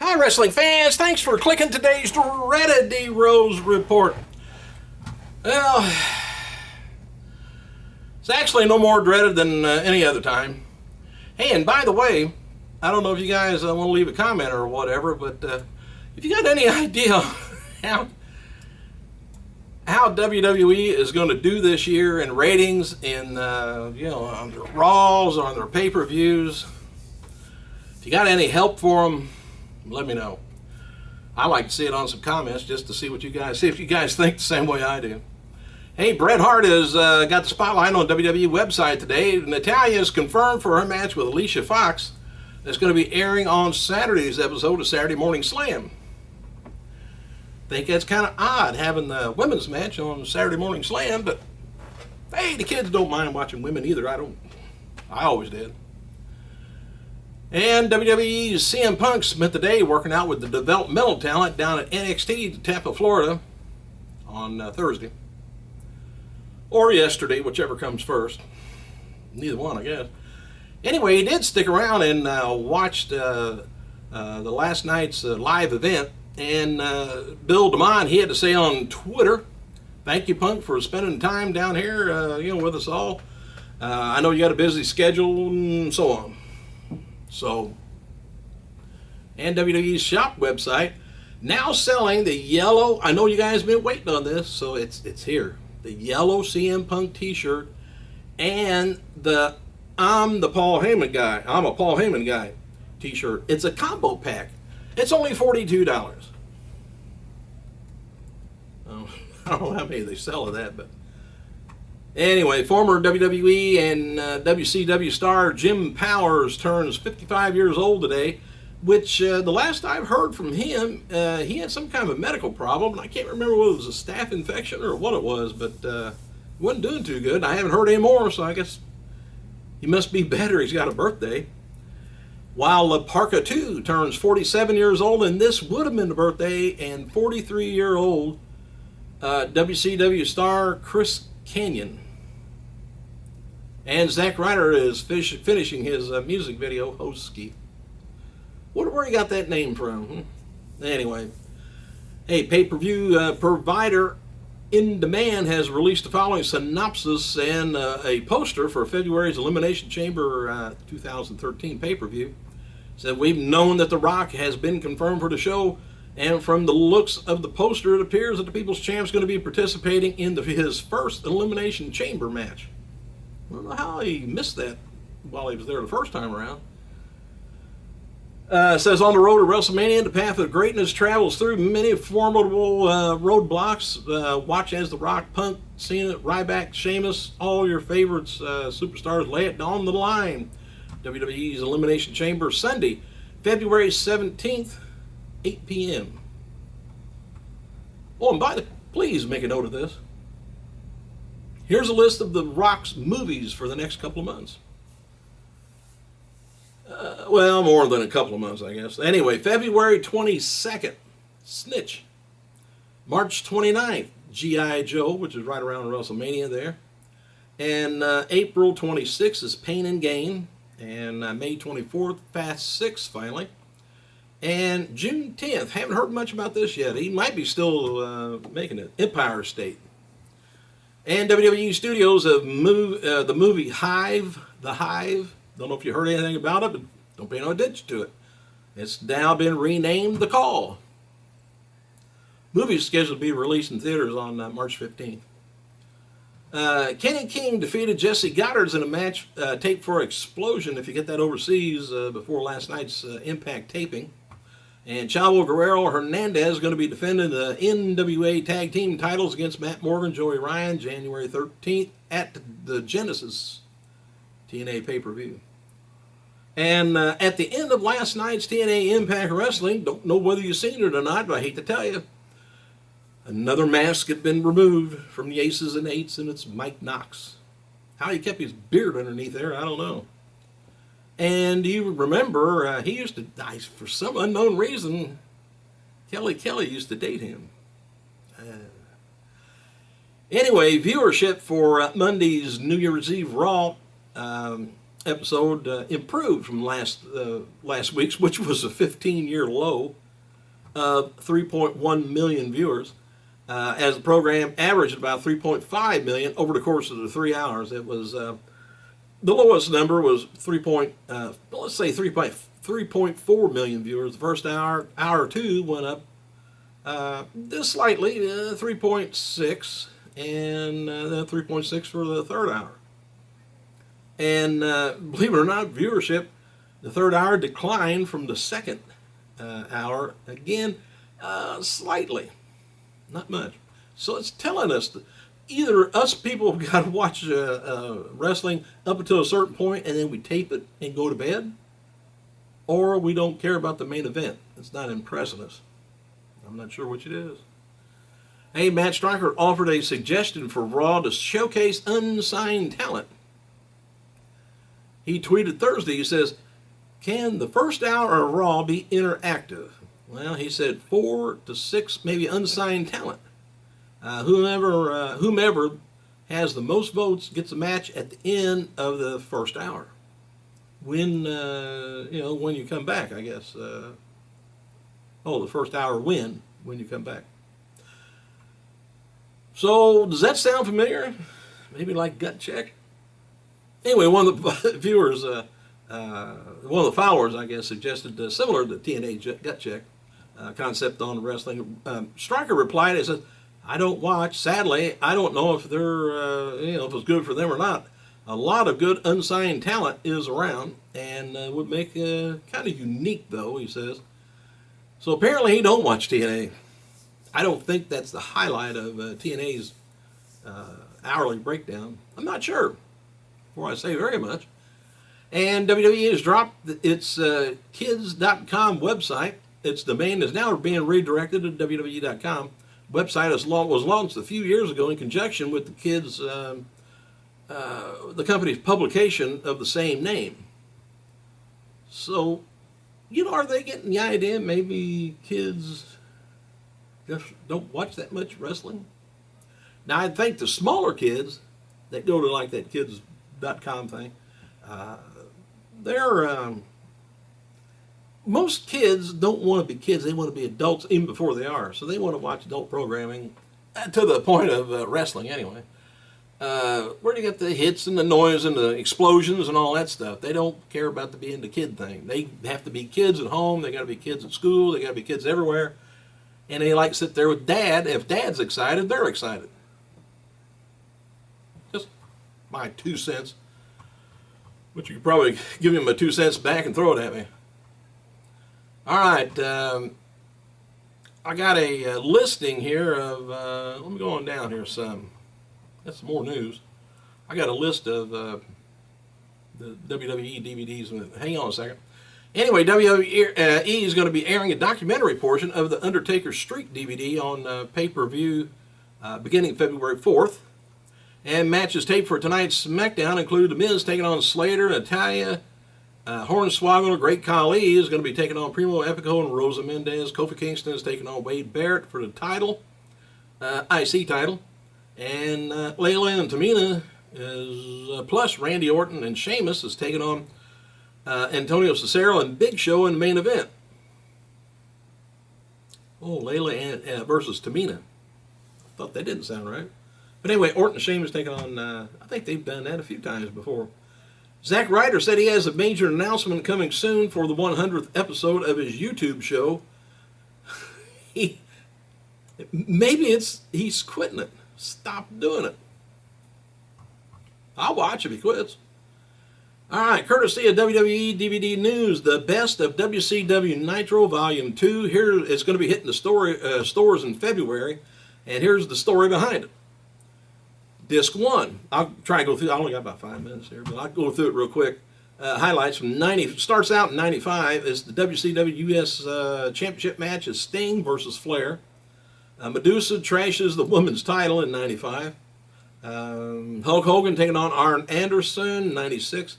Hi, wrestling fans. Thanks for clicking today's Dreaded D Rose report. Well, it's actually no more dreaded than any other time. Hey, and by the way, I don't know if you guys want to leave a comment or whatever, but if you got any idea how WWE is going to do this year in ratings, in on their Raws, on their pay-per-views, if you got any help for them, let me know. I like to see it on some comments just to see what you guys see if you guys think the same way I do. Hey, Bret Hart has got the spotlight on the WWE website today. Natalya is confirmed for her match with Alicia Fox. That's going to be airing on Saturday's episode of Saturday Morning Slam. Think that's kind of odd having the women's match on Saturday Morning Slam, but hey, the kids don't mind watching women either. I always did. And WWE's CM Punk spent the day working out with the developmental talent down at NXT Tampa, Florida on Thursday. Or yesterday, whichever comes first. Neither one, I guess. Anyway, he did stick around and watched the last night's live event. And Bill DeMond, he had to say on Twitter, "Thank you, Punk, for spending time down here with us all. I know you got a busy schedule," and so on. So, and WWE's shop website now selling the yellow, I know you guys have been waiting on this, so it's here. The yellow CM Punk t-shirt and the I'm a Paul Heyman guy t-shirt. It's a combo pack. It's only $42. Oh, I don't know how many they sell of that, but anyway, former WWE and WCW star Jim Powers turns 55 years old today, which the last I've heard from him, he had some kind of a medical problem, and I can't remember whether it was a staph infection or what it was, but he wasn't doing too good. I haven't heard any more, so I guess he must be better. He's got a birthday. While La Parka 2 turns 47 years old, and this would have been the birthday, and 43-year-old WCW star Chris Kanyon. And Zack Ryder is finishing his music video, Hosky. Wonder where he got that name from. Anyway, hey, pay-per-view provider In Demand has released the following synopsis and a poster for February's Elimination Chamber 2013 pay-per-view. Said, "We've known that The Rock has been confirmed for the show, and from the looks of the poster, it appears that the People's Champ's going to be participating in his first Elimination Chamber match." I don't know how he missed that while he was there the first time around. Says, on the road to WrestleMania, the path of greatness travels through many formidable roadblocks. Watch as The Rock, Punk, Cena, Ryback, Sheamus, all your favorites superstars lay it on the line. WWE's Elimination Chamber, Sunday, February 17th, 8 p.m. Oh, and please make a note of this. Here's a list of The Rock's movies for the next couple of months. Well, more than a couple of months, I guess. Anyway, February 22nd, Snitch. March 29th, G.I. Joe, which is right around WrestleMania there. And April 26th is Pain and Gain. And May 24th, Fast 6, finally. And June 10th, haven't heard much about this yet. He might be still making it, Empire State. And WWE Studios have moved the movie Hive, The Hive. Don't know if you heard anything about it, but don't pay no attention to it. It's now been renamed The Call. Movie is scheduled to be released in theaters on March 15th. Kenny King defeated Jesse Goddard in a match taped for Explosion, if you get that overseas, before last night's Impact taping. And Chavo Guerrero Hernandez is going to be defending the NWA Tag Team titles against Matt Morgan, Joey Ryan, January 13th at the Genesis TNA pay-per-view. And at the end of last night's TNA Impact Wrestling, don't know whether you've seen it or not, but I hate to tell you, another mask had been removed from the Aces and Eights, and it's Mike Knox. How he kept his beard underneath there, I don't know. And you remember, he used to die for some unknown reason. Kelly used to date him. Anyway, viewership for Monday's New Year's Eve Raw episode improved from last week's, which was a 15-year low of 3.1 million viewers, as the program averaged about 3.5 million over the course of the 3 hours. It was the lowest number was 3.4 million viewers. The first hour or two went up just slightly, 3.6, and then 3.6 for the third hour. And believe it or not, viewership, the third hour declined from the second hour, again, slightly, not much. So it's telling us that either us people have got to watch wrestling up until a certain point and then we tape it and go to bed, or we don't care about the main event. It's not impressing us. I'm not sure which it is. Hey, Matt Striker offered a suggestion for Raw to showcase unsigned talent. He tweeted Thursday, he says, "Can the first hour of Raw be interactive?" Well, he said 4 to 6 maybe unsigned talent. Whomever has the most votes gets a match at the end of the first hour. When you come back, I guess. The first hour when you come back. So, does that sound familiar? Maybe like Gut Check? Anyway, one of the viewers, one of the followers, I guess, suggested similar to TNA Gut Check concept on wrestling. Striker replied and said, "I don't watch. Sadly, I don't know if they're, if it's good for them or not. A lot of good unsigned talent is around and would make kind of unique, though," he says. So apparently he don't watch TNA. I don't think that's the highlight of TNA's hourly breakdown. I'm not sure, before I say very much. And WWE has dropped its kids.com website. Its domain is now being redirected to WWE.com. Website was launched a few years ago in conjunction with the kids, the company's publication of the same name. So, are they getting the idea maybe kids just don't watch that much wrestling? Now, I think the smaller kids that go to like that kids.com thing, most kids don't want to be kids. They want to be adults even before they are. So they want to watch adult programming to the point of wrestling anyway. Where do you get the hits and the noise and the explosions and all that stuff? They don't care about the being the kid thing. They have to be kids at home. They got to be kids at school. They got to be kids everywhere. And they like to sit there with dad. If dad's excited, they're excited. Just my 2 cents. But you could probably give him my 2 cents back and throw it at me. All right. I got a listing here of, let me go on down here some. That's some more news. I got a list of the WWE DVDs. Hang on a second. Anyway, WWE is going to be airing a documentary portion of the Undertaker Streak DVD on pay-per-view beginning February 4th. And matches taped for tonight's SmackDown include The Miz taking on Slater, Natalya, Hornswoggle, Great Khali is going to be taking on Primo Epico and Rosa Mendez. Kofi Kingston is taking on Wade Barrett for the title, IC title. And Layla and Tamina is, plus Randy Orton and Sheamus is taking on Antonio Cesaro and Big Show in the main event. Oh, Layla versus Tamina. Thought that didn't sound right. But anyway, Orton and Sheamus taking on, I think they've done that a few times before. Zack Ryder said he has a major announcement coming soon for the 100th episode of his YouTube show. Maybe he's quitting it. Stop doing it. I'll watch if he quits. All right, courtesy of WWE DVD News, the best of WCW Nitro Volume 2. Here it's going to be hitting the stores in February, and here's the story behind it. Disc 1. I'll try and go through. I only got about 5 minutes here, but I'll go through it real quick. Highlights from 90. Starts out in 95. It's the WCW US Championship match is Sting versus Flair. Medusa trashes the women's title in 95. Hulk Hogan taking on Arn Anderson in 96.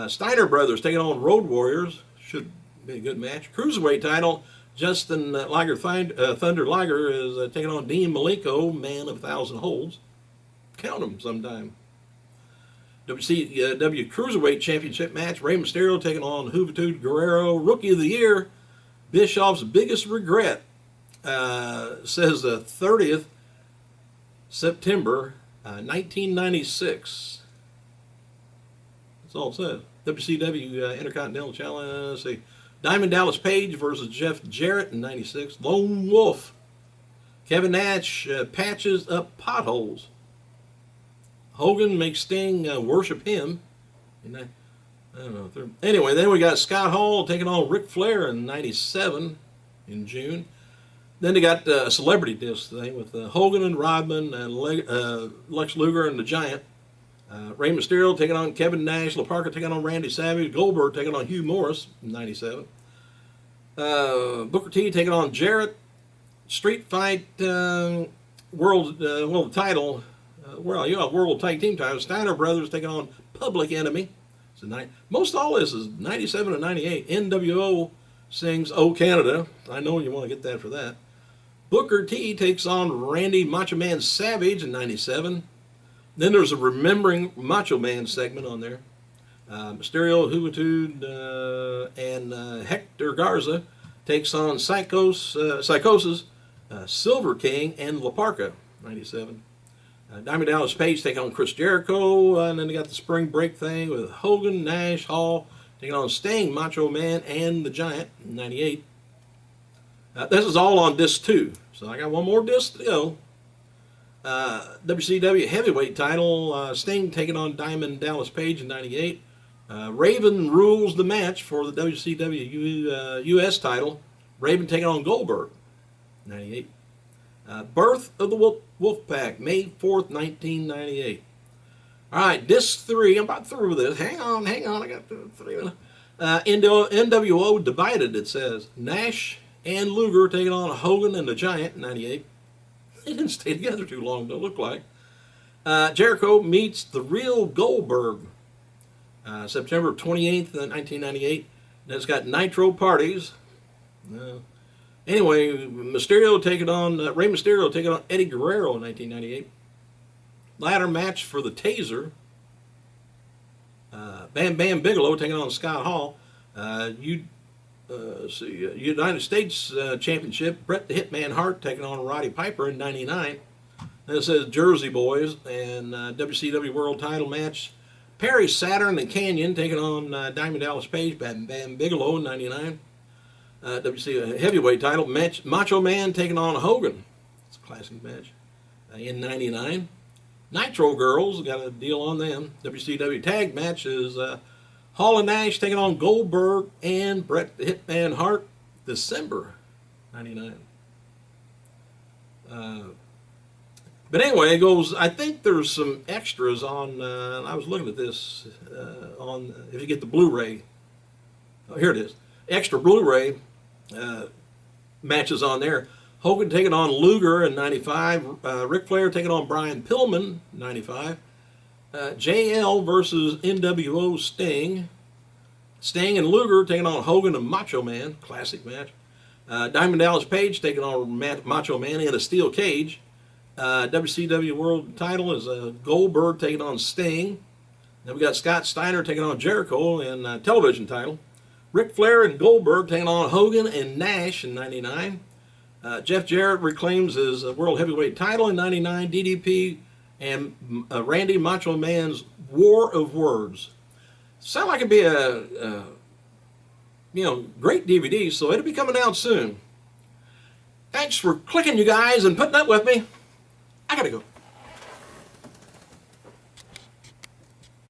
Steiner Brothers taking on Road Warriors. Should be a good match. Cruiserweight title. Justin Thunder Liger is taking on Dean Malenko, Man of 1,000 Holds. Count them sometime. WCW Cruiserweight Championship match. Rey Mysterio taking on Juventud Guerrero. Rookie of the Year. Bischoff's biggest regret. Says the 30th September 1996. That's all it says. WCW Intercontinental Challenge. Let's see. Diamond Dallas Page versus Jeff Jarrett in 96. Lone Wolf. Kevin Nash patches up potholes. Hogan makes Sting worship him. I don't know. Anyway, then we got Scott Hall taking on Ric Flair in 97 in June. Then they got a celebrity disc thing with Hogan and Rodman and Lex Luger and the Giant. Rey Mysterio taking on Kevin Nash. La Parka taking on Randy Savage. Goldberg taking on Hugh Morris in 97. Booker T taking on Jarrett. Street Fight World title. World Tag Team title. Steiner Brothers taking on Public Enemy. So most all this is 97 and 98. NWO sings "Oh Canada." I know you want to get that for that. Booker T takes on Randy Macho Man Savage in 97. Then there's a Remembering Macho Man segment on there. Mysterio, Juventud, and Hector Garza takes on Psychosis, Silver King, and La Parka, 97. Diamond Dallas Page taking on Chris Jericho, and then they got the spring break thing with Hogan, Nash, Hall taking on Sting, Macho Man, and the Giant, 98. This is all on disc 2, so I got one more disc to go. WCW Heavyweight title, Sting taking on Diamond Dallas Page in 98. Raven rules the match for the WCW US title. Raven taking on Goldberg, 98. Birth of the Wolfpack, May 4th, 1998. All right, disc 3. I'm about through with this. Hang on. I got 3 minutes. NWO Divided, it says. Nash and Luger taking on Hogan and the Giant, 98. They didn't stay together too long, don't look like. Jericho meets the real Goldberg, September 28th, 1998. Then it's got Nitro Parties. Anyway, Rey Mysterio taking on Eddie Guerrero in 1998. Ladder match for the Taser. Bam Bam Bigelow taking on Scott Hall. United States Championship, Bret the Hitman Hart taking on Roddy Piper in 99. Then it says Jersey Boys and WCW World Title match. Perry Saturn and Canyon taking on Diamond Dallas Page, Bam Bam Bigelow in 99. WCW Heavyweight title match, Macho Man taking on Hogan. It's a classic match. In 99. Nitro Girls, got a deal on them. WCW Tag match is Hall and Nash taking on Goldberg and Bret the Hitman Hart, December 99. But anyway, it goes, I think there's some extras on, I was looking at this, on, if you get the Blu-ray, oh, here it is, extra Blu-ray matches on there. Hogan taking on Luger in 95, Ric Flair taking on Brian Pillman, 95. JL versus NWO Sting. Sting and Luger taking on Hogan and Macho Man. Classic match. Diamond Dallas Page taking on Macho Man in a steel cage. WCW World title is Goldberg taking on Sting. Then we got Scott Steiner taking on Jericho in television title. Ric Flair and Goldberg taking on Hogan and Nash in 99. Jeff Jarrett reclaims his World Heavyweight title in 99. DDP and Randy Macho Man's War of Words. Sound like it'd be a great DVD, so it'll be coming out soon. Thanks for clicking, you guys, and putting up with me. I gotta go.